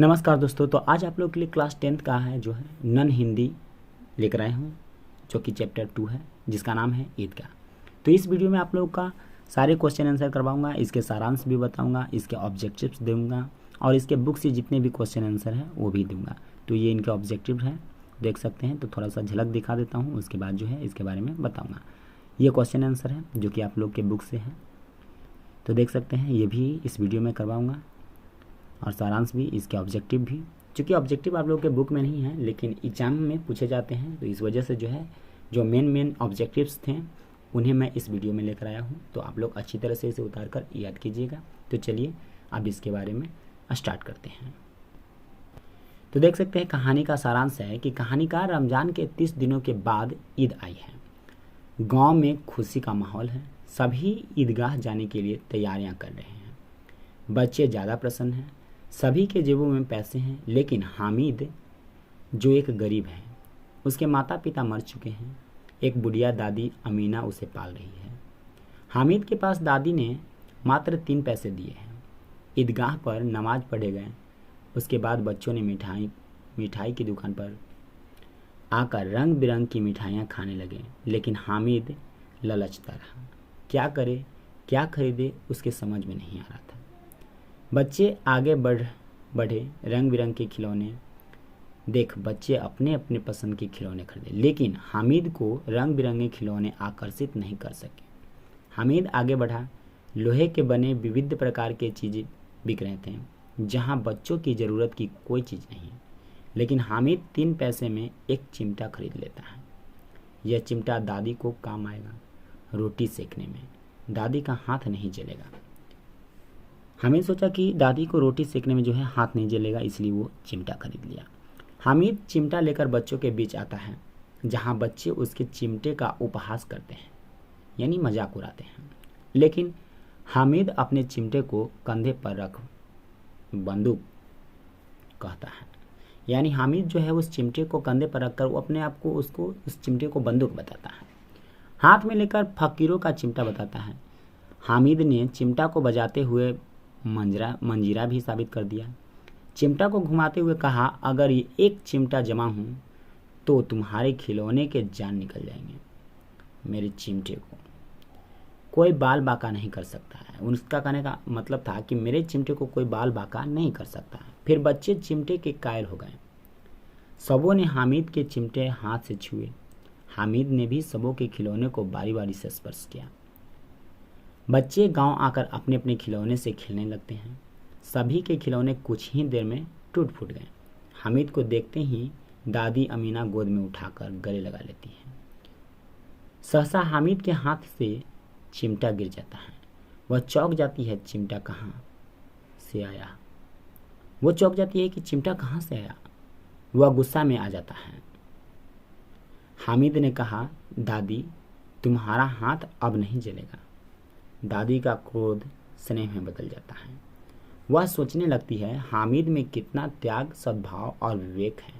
नमस्कार दोस्तों। तो आज आप लोग के लिए क्लास 10th का है जो है नन हिंदी लेकर आए हूँ, जो कि चैप्टर 2 है, जिसका नाम है ईदगाह। तो इस वीडियो में आप लोगों का सारे क्वेश्चन आंसर करवाऊंगा, इसके सारांश भी बताऊंगा, इसके ऑब्जेक्टिव्स दूंगा और इसके बुक से जितने भी क्वेश्चन आंसर हैं वो भी दूंगा। तो ये इनके ऑब्जेक्टिव हैं, देख सकते हैं। तो थोड़ा सा झलक दिखा देता हूँ, उसके बाद जो है इसके बारे में बताऊँगा। ये क्वेश्चन आंसर है जो कि आप लोग के बुक से है, तो देख सकते हैं। ये भी इस वीडियो में करवाऊँगा और सारांश भी, इसके ऑब्जेक्टिव भी। चूँकि ऑब्जेक्टिव आप लोगों के बुक में नहीं है लेकिन एग्जाम में पूछे जाते हैं, तो इस वजह से जो है जो मेन ऑब्जेक्टिव्स थे उन्हें मैं इस वीडियो में लेकर आया हूँ। तो आप लोग अच्छी तरह से इसे उतार कर याद कीजिएगा। तो चलिए अब इसके बारे में स्टार्ट करते हैं। तो देख सकते हैं कहानी का सारांश है कि कहानीकार रमज़ान के 30 दिनों के बाद ईद आई है। गांव में खुशी का माहौल है, सभी ईदगाह जाने के लिए तैयारियां कर रहे हैं। बच्चे ज़्यादा प्रसन्न हैं, सभी के जेबों में पैसे हैं, लेकिन हामिद जो एक गरीब है, उसके माता पिता मर चुके हैं। एक बुढ़िया दादी अमीना उसे पाल रही है। हामिद के पास दादी ने मात्र 3 पैसे दिए हैं। ईदगाह पर नमाज पढ़े गए, उसके बाद बच्चों ने मिठाई की दुकान पर आकर रंग बिरंग की मिठाइयाँ खाने लगे, लेकिन हामिद ललचता रहा। क्या करे, क्या खरीदे, उसके समझ में नहीं आ रहा था। बच्चे आगे बढ़े, रंग बिरंग के खिलौने देख बच्चे अपने अपने पसंद के खिलौने खरीदे, लेकिन हामिद को रंग बिरंगे खिलौने आकर्षित नहीं कर सके। हामिद आगे बढ़ा, लोहे के बने विविध प्रकार के चीज़ें बिक रहे थे, जहां बच्चों की ज़रूरत की कोई चीज़ नहीं। लेकिन हामिद 3 पैसे में एक चिमटा खरीद लेता है। यह चिमटा दादी को काम आएगा, रोटी सेकने में दादी का हाथ नहीं जलेगा। हामिद सोचा कि दादी को रोटी सेकने में जो है हाथ नहीं जलेगा, इसलिए वो चिमटा खरीद लिया। हामिद चिमटा लेकर बच्चों के बीच आता है, जहां बच्चे उसके चिमटे का उपहास करते हैं, यानी मजाक उड़ाते हैं। लेकिन हामिद अपने चिमटे को कंधे पर रख बंदूक कहता है, यानी हामिद जो है उस चिमटे को कंधे पर रखकर वो अपने आप को उस चिमटे को बंदूक बताता है। हाथ में लेकर फकीरों का चिमटा बताता है। हामिद ने चिमटा को बजाते हुए मंजीरा भी साबित कर दिया। चिमटा को घुमाते हुए कहा, अगर ये एक चिमटा जमा हूँ तो तुम्हारे खिलौने के जान निकल जाएंगे। मेरे चिमटे को कोई बाल बाका नहीं कर सकता है। उसका कहने का मतलब था कि मेरे चिमटे को कोई बाल बाका नहीं कर सकता है। फिर बच्चे चिमटे के कायल हो गए। सबों ने हामिद के चिमटे हाथ से छुए। हामिद ने भी सबों के खिलौने को बारी बारी से स्पर्श किया। बच्चे गांव आकर अपने अपने खिलौने से खेलने लगते हैं। सभी के खिलौने कुछ ही देर में टूट फूट गए। हामिद को देखते ही दादी अमीना गोद में उठाकर गले लगा लेती है। सहसा हामिद के हाथ से चिमटा गिर जाता है। वह चौंक जाती है, चिमटा कहाँ से आया। वो चौंक जाती है कि चिमटा कहाँ से आया। वह गुस्सा में आ जाता है। हामिद ने कहा, दादी तुम्हारा हाथ अब नहीं जलेगा। दादी का क्रोध स्नेह में बदल जाता है। वह सोचने लगती है, हामिद में कितना त्याग, सद्भाव और विवेक है,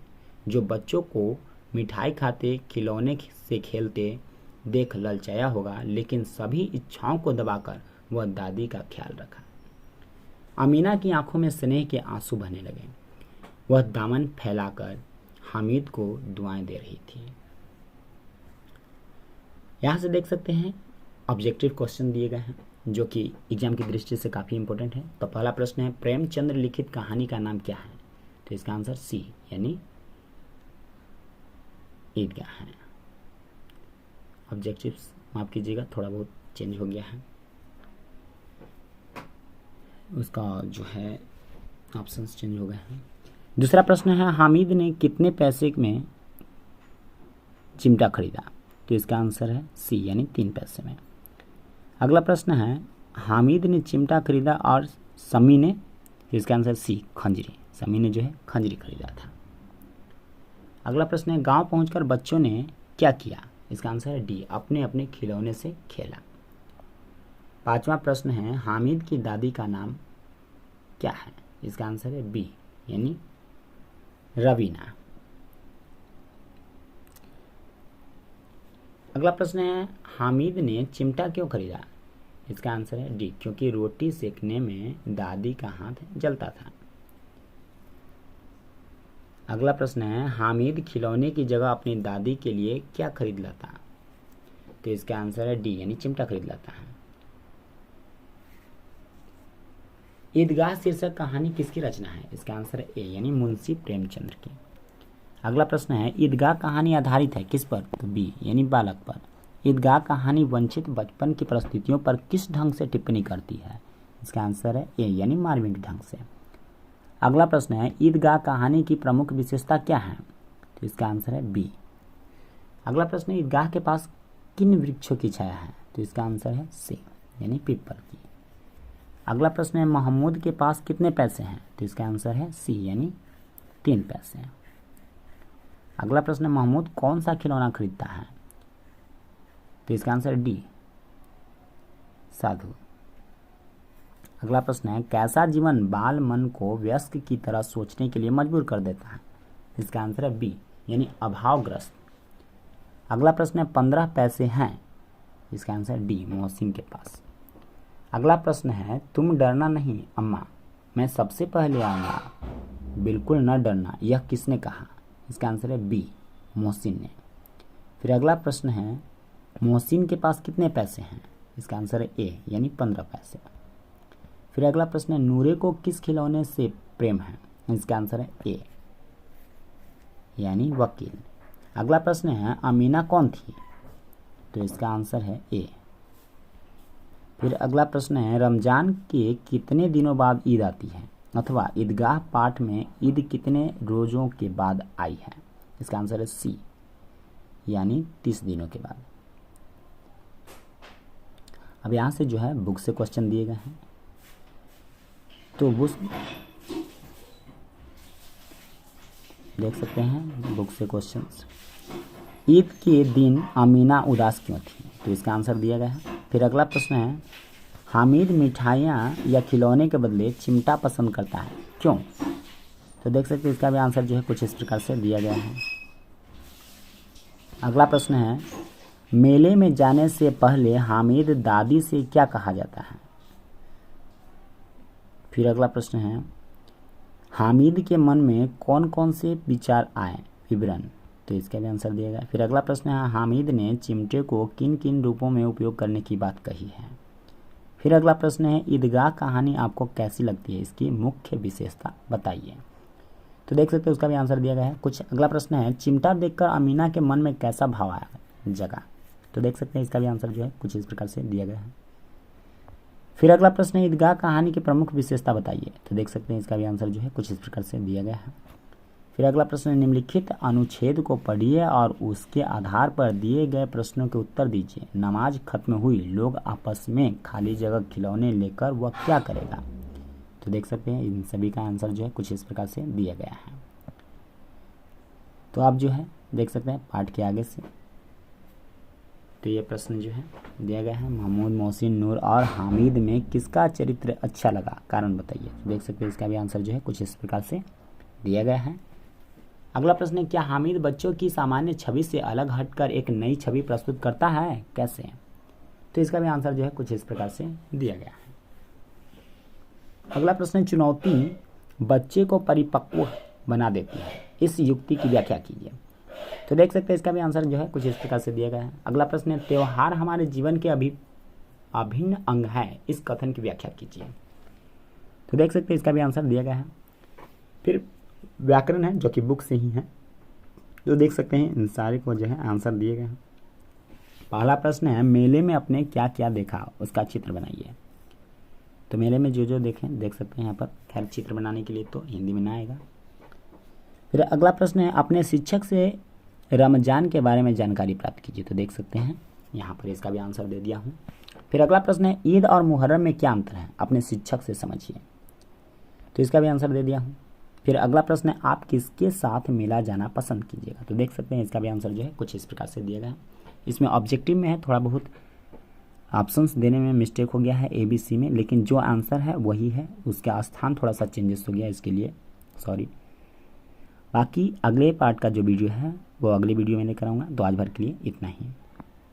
जो बच्चों को मिठाई खाते, खिलौने से खेलते देख ललचाया होगा, लेकिन सभी इच्छाओं को दबाकर वह दादी का ख्याल रखा। अमीना की आंखों में स्नेह के आंसू बहने लगे। वह दामन फैलाकर हामिद को दुआएं दे रही थी। यहाँ से देख सकते हैं ऑब्जेक्टिव क्वेश्चन दिए गए हैं, जो कि एग्जाम की दृष्टि से काफ़ी इंपॉर्टेंट है। तो पहला प्रश्न है, प्रेमचंद्र लिखित कहानी का नाम क्या है। तो इसका आंसर सी यानी ईदगाह है। ऑब्जेक्टिव्स माफ कीजिएगा, थोड़ा बहुत चेंज हो गया है, उसका जो है ऑप्शंस चेंज हो गए हैं। दूसरा प्रश्न है, हामिद ने कितने पैसे में चिमटा खरीदा। तो इसका आंसर है सी यानी 3 पैसे में। अगला प्रश्न है, हामिद ने चिमटा खरीदा और समी ने, इसका आंसर सी खंजरी, समी ने जो है खंजरी खरीदा था। अगला प्रश्न है, गांव पहुंचकर बच्चों ने क्या किया। इसका आंसर है डी, अपने अपने खिलौने से खेला। 5वां प्रश्न है, हामिद की दादी का नाम क्या है। इसका आंसर है बी यानी रवीना। अगला प्रश्न है, हामिद ने चिमटा क्यों खरीदा। इसका आंसर है डी, क्योंकि रोटी सेकने में दादी का हाथ जलता था। अगला प्रश्न है, हामिद खिलौने की जगह अपनी दादी के लिए क्या खरीद लाता? तो इसका आंसर है डी, यानी चिमटा खरीद लाता है। ईदगाह शीर्षक कहानी किसकी रचना है? इसका आंसर है ए, यानी मुंशी प्रेमचंद्र की। अगला प्रश्न है, ईदगाह कहानी आधारित है किस पर? तो बी, यानी बालक पर। ईदगाह कहानी वंचित बचपन की परिस्थितियों पर किस ढंग से टिप्पणी करती है? इसका आंसर है ए, यानी मार्मिक ढंग से। अगला प्रश्न है, ईदगाह कहानी की प्रमुख विशेषता क्या है? तो इसका आंसर है बी। अगला प्रश्न है, ईदगाह के पास किन वृक्षों की छाया है? तो इसका आंसर है सी, यानी पीपल की। अगला प्रश्न है, महमूद के पास कितने पैसे हैं? तो इसका आंसर है सी, यानी 3 पैसे। अगला प्रश्न है, महमूद कौन सा खिलौना खरीदता है? तो इसका आंसर डी, साधु। अगला प्रश्न है, कैसा जीवन बाल मन को वयस्क की तरह सोचने के लिए मजबूर कर देता है? इसका आंसर है बी, यानी अभावग्रस्त। अगला प्रश्न है, 15 पैसे हैं? इसका आंसर डी, मोहसिन के पास। अगला प्रश्न है, तुम डरना नहीं अम्मा, मैं सबसे पहले आऊँगा, बिल्कुल न डरना, यह किसने कहा? इसका आंसर है बी, मोहसिन ने। फिर अगला प्रश्न है, मोहसिन के पास कितने पैसे हैं? इसका आंसर है ए, यानी 15 पैसे। फिर अगला प्रश्न है, नूरे को किस खिलौने से प्रेम है? इसका आंसर है ए, यानी वकील। अगला प्रश्न है, अमीना कौन थी? तो इसका आंसर है ए। फिर अगला प्रश्न है, रमजान के कितने दिनों बाद ईद आती है? अथवा ईदगाह पाठ में ईद कितने रोज़ों के बाद आई है? इसका आंसर है सी, यानी 30 दिनों के बाद। अब यहाँ से जो है बुक से क्वेश्चन दिए गए हैं, तो बुक देख सकते हैं बुक से क्वेश्चंस। ईद के दिन अमीना उदास क्यों थी? तो इसका आंसर दिया गया है। फिर अगला प्रश्न है, हामिद मिठाइयाँ या खिलौने के बदले चिमटा पसंद करता है, क्यों? तो देख सकते हैं इसका भी आंसर जो है कुछ इस प्रकार से दिया गया है। अगला प्रश्न है, मेले में जाने से पहले हामिद दादी से क्या कहा जाता है? फिर अगला प्रश्न है, हामिद के मन में कौन कौन से विचार आए, विवरण? तो इसका भी आंसर दिया गया। फिर अगला प्रश्न है, हामिद ने चिमटे को किन किन रूपों में उपयोग करने की बात कही है? फिर अगला प्रश्न है, ईदगाह कहानी आपको कैसी लगती है, इसकी मुख्य विशेषता बताइए। तो देख सकते हैं उसका भी आंसर दिया गया है कुछ। अगला प्रश्न है, चिमटा देखकर अमीना के मन में कैसा भाव आया, जगा? तो देख सकते हैं इसका भी आंसर जो है कुछ इस प्रकार से दिया गया है। फिर अगला प्रश्न है, ईदगाह कहानी की प्रमुख विशेषता बताइए। तो देख सकते हैं इसका भी आंसर जो है कुछ इस प्रकार से दिया गया है। फिर अगला प्रश्न है, निम्नलिखित अनुच्छेद को पढ़िए और उसके आधार पर दिए गए प्रश्नों के उत्तर दीजिए। नमाज खत्म हुई, लोग आपस में खाली जगह खिलौने लेकर वह क्या करेगा? तो देख सकते हैं इन सभी का आंसर जो है कुछ इस प्रकार से दिया गया है। तो आप जो है देख सकते हैं पाठ के आगे से, तो ये प्रश्न जो है दिया गया है, महमूद, मोहसिन, नूर और हामिद में किसका चरित्र अच्छा लगा, कारण बताइए। तो देख सकते हैं इसका भी आंसर जो है कुछ इस प्रकार से दिया गया है। अगला प्रश्न है, क्या हामिद बच्चों की सामान्य छवि से अलग हटकर एक नई छवि प्रस्तुत करता है, कैसे? तो इसका भी आंसर जो है कुछ इस प्रकार से दिया गया है। अगला प्रश्न है, चुनौती बच्चे को परिपक्व बना देती है, इस युक्ति की व्याख्या कीजिए। तो देख सकते हैं इसका भी आंसर जो है कुछ इस प्रकार से दिया गया है। अगला प्रश्न है, त्योहार हमारे जीवन के अभिन्न अंग है, इस कथन की व्याख्या कीजिए। तो देख सकते हैं इसका भी आंसर दिया गया है। फिर व्याकरण है जो कि बुक से ही है, तो देख सकते हैं इन सारे को जो है आंसर दिए गए हैं। पहला प्रश्न है, मेले में आपने क्या क्या देखा, उसका चित्र बनाइए। तो मेले में जो जो देखें देख सकते हैं यहाँ पर। खैर चित्र बनाने के लिए तो हिंदी में ना आएगा। फिर अगला प्रश्न है, अपने शिक्षक से रमजान के बारे में जानकारी प्राप्त कीजिए। तो देख सकते हैं यहाँ पर इसका भी आंसर दे दिया हूँ। फिर अगला प्रश्न है, ईद और मुहर्रम में क्या अंतर है, अपने शिक्षक से समझिए। तो इसका भी आंसर दे दिया हूँ। फिर अगला प्रश्न है, आप किसके साथ मेला जाना पसंद कीजिएगा। तो देख सकते हैं इसका भी आंसर जो है कुछ इस प्रकार से दिया गया है। इसमें ऑब्जेक्टिव में है, थोड़ा बहुत ऑप्शंस देने में मिस्टेक हो गया है ABC में, लेकिन जो आंसर है वही है, उसका स्थान थोड़ा सा चेंजेस हो गया, इसके लिए सॉरी। बाकी अगले पार्ट का जो वीडियो है वो अगले वीडियो में लेकर आऊँगा। तो आज भर के लिए इतना ही।